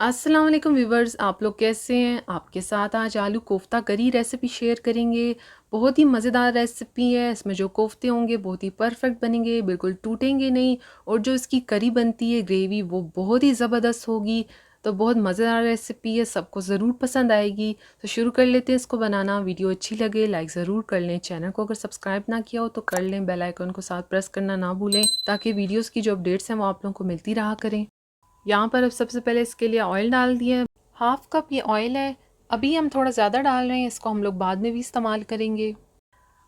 अस्सलाम वालेकुम व्यूवर्स, आप लोग कैसे हैं। आपके साथ आज आलू कोफ्ता करी रेसिपी शेयर करेंगे। बहुत ही मज़ेदार रेसिपी है। इसमें जो कोफ्ते होंगे बहुत ही परफेक्ट बनेंगे, बिल्कुल टूटेंगे नहीं। और जो इसकी करी बनती है ग्रेवी, वो बहुत ही ज़बरदस्त होगी। तो बहुत मज़ेदार रेसिपी है, सबको ज़रूर पसंद आएगी। तो शुरू कर लेते हैं इसको बनाना। वीडियो अच्छी लगे लाइक ज़रूर कर लें। चैनल को अगर सब्सक्राइब ना किया हो तो कर लें। बेल आइकन को साथ प्रेस करना ना भूलें, ताकि वीडियोज़ की जो अपडेट्स हैं वो आप लोगों को मिलती रहा करें। यहाँ पर अब सबसे पहले इसके लिए ऑयल डाल दिया। हाफ कप ये ऑयल है। अभी हम थोड़ा ज़्यादा डाल रहे हैं, इसको हम लोग बाद में भी इस्तेमाल करेंगे।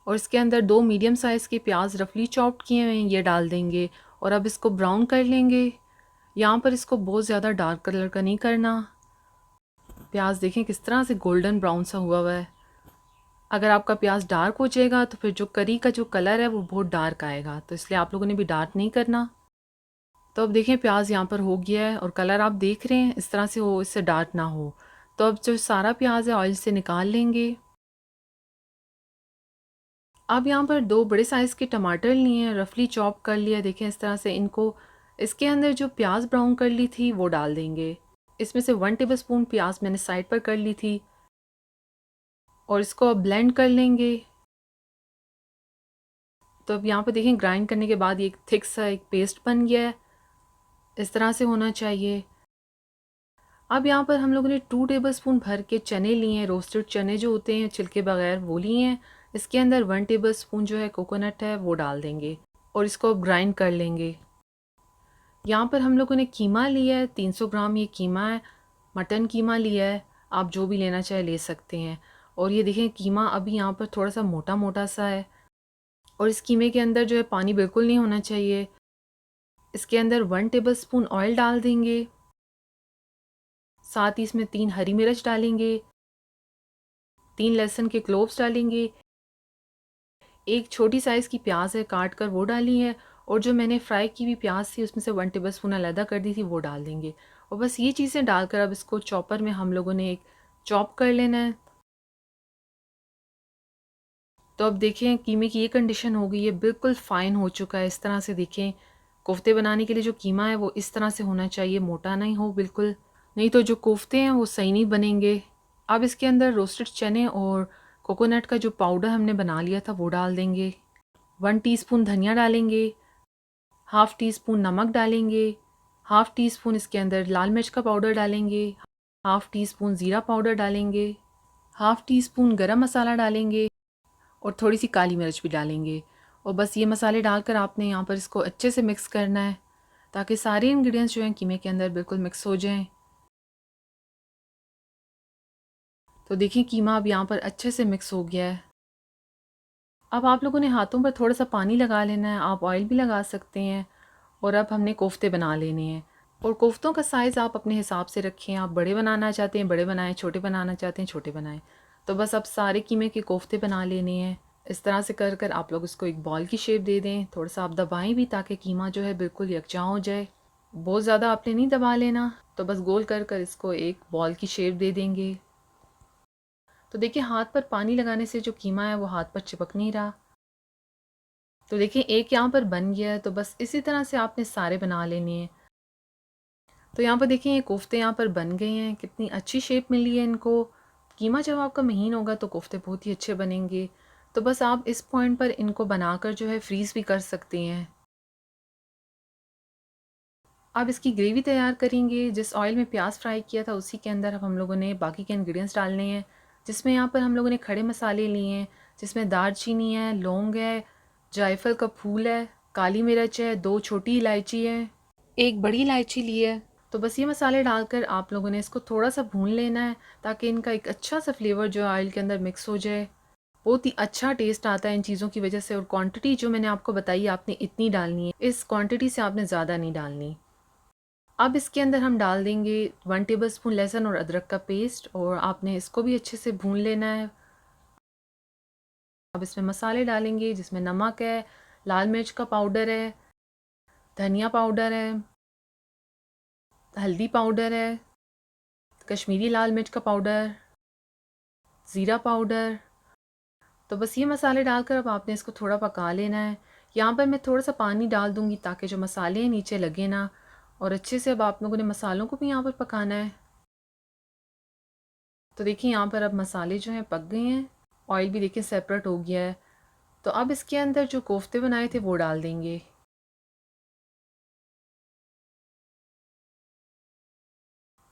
और इसके अंदर 2 मीडियम साइज़ के प्याज रफली चॉप्ड किए हुए हैं, ये डाल देंगे। और अब इसको ब्राउन कर लेंगे। यहाँ पर इसको बहुत ज़्यादा डार्क कलर का नहीं करना। प्याज देखें किस तरह से गोल्डन ब्राउन सा हुआ हुआ है। अगर आपका प्याज डार्क हो जाएगा तो फिर जो करी का जो कलर है वो बहुत डार्क आएगा, तो इसलिए आप लोगों ने भी डार्क नहीं करना। तो अब देखें प्याज यहाँ पर हो गया है और कलर आप देख रहे हैं इस तरह से हो, इससे डार्क ना हो। तो अब जो सारा प्याज है ऑयल से निकाल लेंगे। अब यहाँ पर 2 बड़े साइज़ के टमाटर लिए हैं, रफली चॉप कर लिया। देखें इस तरह से इनको इसके अंदर जो प्याज ब्राउन कर ली थी वो डाल देंगे। इसमें से 1 टेबलस्पून प्याज मैंने साइड पर कर ली थी और इसको अब ब्लेंड कर लेंगे। तो अब यहाँ पर देखें ग्राइंड करने के बाद ये एक थिक सा एक पेस्ट बन गया है, इस तरह से होना चाहिए। अब यहाँ पर हम लोगों ने 2 टेबलस्पून भर के चने लिए हैं, रोस्टेड चने जो होते हैं छिलके बगैर वो लिए हैं। इसके अंदर 1 टेबलस्पून जो है कोकोनट है वो डाल देंगे और इसको अब ग्राइंड कर लेंगे। यहाँ पर हम लोगों ने कीमा लिया है, 300 ग्राम ये कीमा है, मटन कीमा लिया है। आप जो भी लेना चाहे ले सकते हैं। और ये देखें कीमा अभी यहाँ पर थोड़ा सा मोटा मोटा सा है और इस कीमे के अंदर जो है पानी बिल्कुल नहीं होना चाहिए। इसके अंदर 1 टेबलस्पून ऑयल डाल देंगे, साथ ही इसमें 3 हरी मिर्च डालेंगे, 3 लहसुन के क्लोव्स डालेंगे, एक छोटी साइज़ की प्याज है काट कर वो डाली है। और जो मैंने फ्राई की हुई प्याज थी उसमें से 1 टेबलस्पून अलहदा कर दी थी वो डाल देंगे। और बस ये चीज़ें डालकर अब इसको चॉपर में हम लोगों ने एक चॉप कर लेना है। तो अब देखें कीमे की ये कंडीशन हो गई है, बिल्कुल फ़ाइन हो चुका है। इस तरह से देखें कोफ्ते बनाने के लिए जो कीमा है वो इस तरह से होना चाहिए, मोटा नहीं हो बिल्कुल, नहीं तो जो कोफ्ते हैं वो सही नहीं बनेंगे। अब इसके अंदर रोस्टेड चने और कोकोनट का जो पाउडर हमने बना लिया था वो डाल देंगे। 1 टीस्पून धनिया डालेंगे, हाफ़ टी स्पून नमक डालेंगे, हाफ़ टी स्पून इसके अंदर लाल मिर्च का पाउडर डालेंगे, हाफ़ टी स्पून ज़ीरा पाउडर डालेंगे, हाफ़ टी स्पून गरम मसाला डालेंगे और थोड़ी सी काली मिर्च भी डालेंगे। और बस ये मसाले डालकर आपने यहाँ पर इसको अच्छे से मिक्स करना है, ताकि सारे इंग्रेडिएंट्स जो हैं कीमे के अंदर बिल्कुल मिक्स हो जाएं। तो देखिए कीमा अब यहाँ पर अच्छे से मिक्स हो गया है। अब आप लोगों ने हाथों पर थोड़ा सा पानी लगा लेना है, आप ऑयल भी लगा सकते हैं। और अब हमने कोफ्ते बना लेने हैं। और कोफ्तों का साइज़ आप अपने हिसाब से रखें, आप बड़े बनाना चाहते हैं बड़े बनाएं, छोटे बनाना चाहते हैं छोटे बनाएं। तो बस अब सारे कीमे के कोफ्ते बना लेने हैं। इस तरह से कर कर आप लोग इसको एक बॉल की शेप दे दें। थोड़ा सा आप दबाएं भी ताकि कीमा जो है बिल्कुल यकजा हो जाए। बहुत ज़्यादा आपने नहीं दबा लेना। तो बस गोल कर कर इसको एक बॉल की शेप दे देंगे। तो देखिए हाथ पर पानी लगाने से जो कीमा है वो हाथ पर चिपक नहीं रहा। तो देखिए एक यहाँ पर बन गया है। तो बस इसी तरह से आपने सारे बना लेने हैं। तो यहाँ पर देखिए ये कोफ्ते यहाँ पर बन गए हैं, कितनी अच्छी शेप मिली है इनको। कीमा जब आपका महीन होगा तो कोफ्ते बहुत ही अच्छे बनेंगे। तो बस आप इस पॉइंट पर इनको बनाकर जो है फ्रीज़ भी कर सकते हैं। अब इसकी ग्रेवी तैयार करेंगे। जिस ऑयल में प्याज फ्राई किया था उसी के अंदर अब हम लोगों ने बाकी के इंग्रेडिएंट्स डालने हैं, जिसमें यहाँ पर हम लोगों ने खड़े मसाले लिए हैं, जिसमें दालचीनी है, लौंग है, जायफल का फूल है, काली मिर्च है, 2 छोटी इलायची है, एक बड़ी इलायची ली है। तो बस ये मसाले डालकर आप लोगों ने इसको थोड़ा सा भून लेना है, ताकि इनका एक अच्छा सा फ्लेवर जो है ऑयल के अंदर मिक्स हो जाए। बहुत ही अच्छा टेस्ट आता है इन चीज़ों की वजह से। और क्वांटिटी जो मैंने आपको बताई आपने इतनी डालनी है, इस क्वांटिटी से आपने ज़्यादा नहीं डालनी। अब इसके अंदर हम डाल देंगे 1 टेबलस्पून लहसुन और अदरक का पेस्ट और आपने इसको भी अच्छे से भून लेना है। अब इसमें मसाले डालेंगे, जिसमें नमक है, लाल मिर्च का पाउडर है, धनिया पाउडर है, हल्दी पाउडर है, कश्मीरी लाल मिर्च का पाउडर, ज़ीरा पाउडर। तो बस ये मसाले डालकर अब आपने इसको थोड़ा पका लेना है। यहाँ पर मैं थोड़ा सा पानी डाल दूँगी ताकि जो मसाले हैं नीचे लगे ना। और अच्छे से अब आप लोगों ने मसालों को भी यहाँ पर पकाना है। तो देखिए यहाँ पर अब मसाले जो हैं पक गए हैं, ऑयल भी देखिए सेपरेट हो गया है। तो अब इसके अंदर जो कोफ्ते बनाए थे वो डाल देंगे।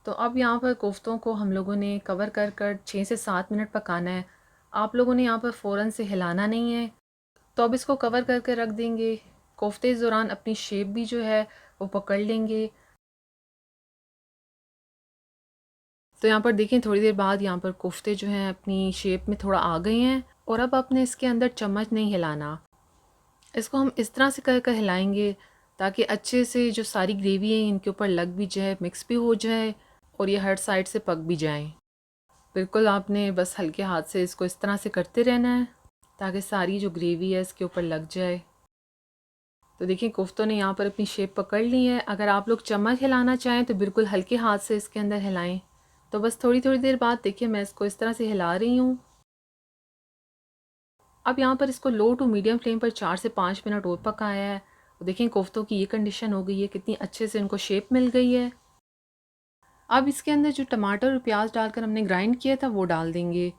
तो अब यहाँ पर कोफ्तों को हम लोगों ने कवर कर कर 6 से 7 मिनट पकाना है। आप लोगों ने यहाँ पर फ़ौरन से हिलाना नहीं है। तो अब इसको कवर करके रख देंगे। कोफ्ते इस दौरान अपनी शेप भी जो है वो पकड़ लेंगे। तो यहाँ पर देखें थोड़ी देर बाद यहाँ पर कोफ्ते जो हैं अपनी शेप में थोड़ा आ गए हैं। और अब आपने इसके अंदर चम्मच नहीं हिलाना, इसको हम इस तरह से कर कर हिलाएंगे ताकि अच्छे से जो सारी ग्रेवी है इनके ऊपर लग भी जाए, मिक्स भी हो जाए और ये हर साइड से पक भी जाएं। बिल्कुल आपने बस हल्के हाथ से इसको इस तरह से करते रहना है ताकि सारी जो ग्रेवी है इसके ऊपर लग जाए। तो देखिए कोफ्तों ने यहाँ पर अपनी शेप पकड़ ली है। अगर आप लोग चम्मच हिलाना चाहें तो बिल्कुल हल्के हाथ से इसके अंदर हिलाएं। तो बस थोड़ी थोड़ी देर बाद देखिए मैं इसको इस तरह से हिला रही हूँ। अब यहाँ पर इसको लो टू मीडियम फ्लेम पर 4 से 5 मिनट और पकाया है। देखिए कोफ्तों की ये कंडीशन हो गई है, कितनी अच्छे से इनको शेप मिल गई है। अब इसके अंदर जो टमाटर और प्याज डालकर हमने ग्राइंड किया था वो डाल देंगे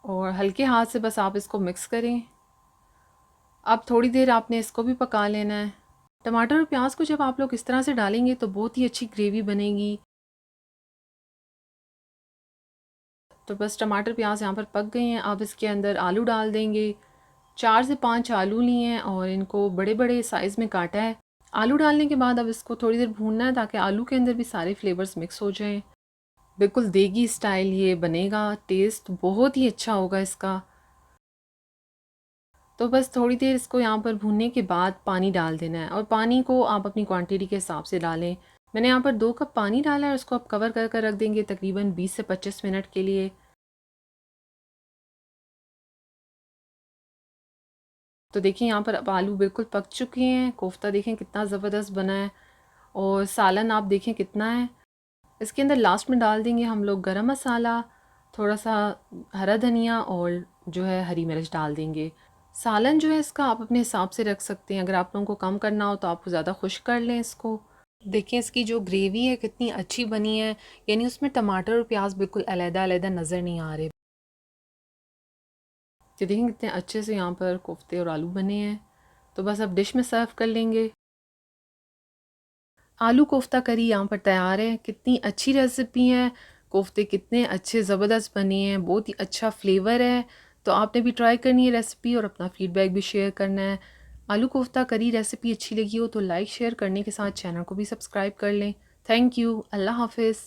और हल्के हाथ से बस आप इसको मिक्स करें। अब थोड़ी देर आपने इसको भी पका लेना है। टमाटर और प्याज को जब आप लोग इस तरह से डालेंगे तो बहुत ही अच्छी ग्रेवी बनेगी। तो बस टमाटर प्याज यहाँ पर पक गए हैं। अब इसके अंदर आलू डाल देंगे। 4 से 5 आलू लिए हैं और इनको बड़े बड़े साइज़ में काटा है। आलू डालने के बाद अब इसको थोड़ी देर भूनना है ताकि आलू के अंदर भी सारे फ्लेवर्स मिक्स हो जाएं। बिल्कुल देगी स्टाइल ये बनेगा, टेस्ट बहुत ही अच्छा होगा इसका। तो बस थोड़ी देर इसको यहाँ पर भूनने के बाद पानी डाल देना है और पानी को आप अपनी क्वांटिटी के हिसाब से डालें। मैंने यहाँ पर 2 कप पानी डाला है और इसको आप कवर कर कर रख देंगे तकरीबन 20 से 25 मिनट के लिए। तो देखिए यहाँ पर अब आलू बिल्कुल पक चुके हैं। कोफ्ता देखें कितना ज़बरदस्त बना है और सालन आप देखें कितना है। इसके अंदर लास्ट में डाल देंगे हम लोग गरम मसाला, थोड़ा सा हरा धनिया और जो है हरी मिर्च डाल देंगे। सालन जो है इसका आप अपने हिसाब से रख सकते हैं। अगर आप लोगों को कम करना हो तो आप ज़्यादा खुश कर लें इसको। देखिए इसकी जो ग्रेवी है कितनी अच्छी बनी है, यानी उसमें टमाटर और प्याज बिल्कुल अलग-अलग नज़र नहीं आ रहे। तो देखें कितने अच्छे से यहाँ पर कोफ्ते और आलू बने हैं। तो बस अब डिश में सर्व कर लेंगे। आलू कोफ्ता करी यहाँ पर तैयार है। कितनी अच्छी रेसिपी है, कोफ्ते कितने अच्छे ज़बरदस्त बने हैं, बहुत ही अच्छा फ्लेवर है। तो आपने भी ट्राई करनी है रेसिपी और अपना फीडबैक भी शेयर करना है। आलू कोफ्ता करी रेसिपी अच्छी लगी हो तो लाइक शेयर करने के साथ चैनल को भी सब्सक्राइब कर लें। Thank you. अल्लाह हाफिज़।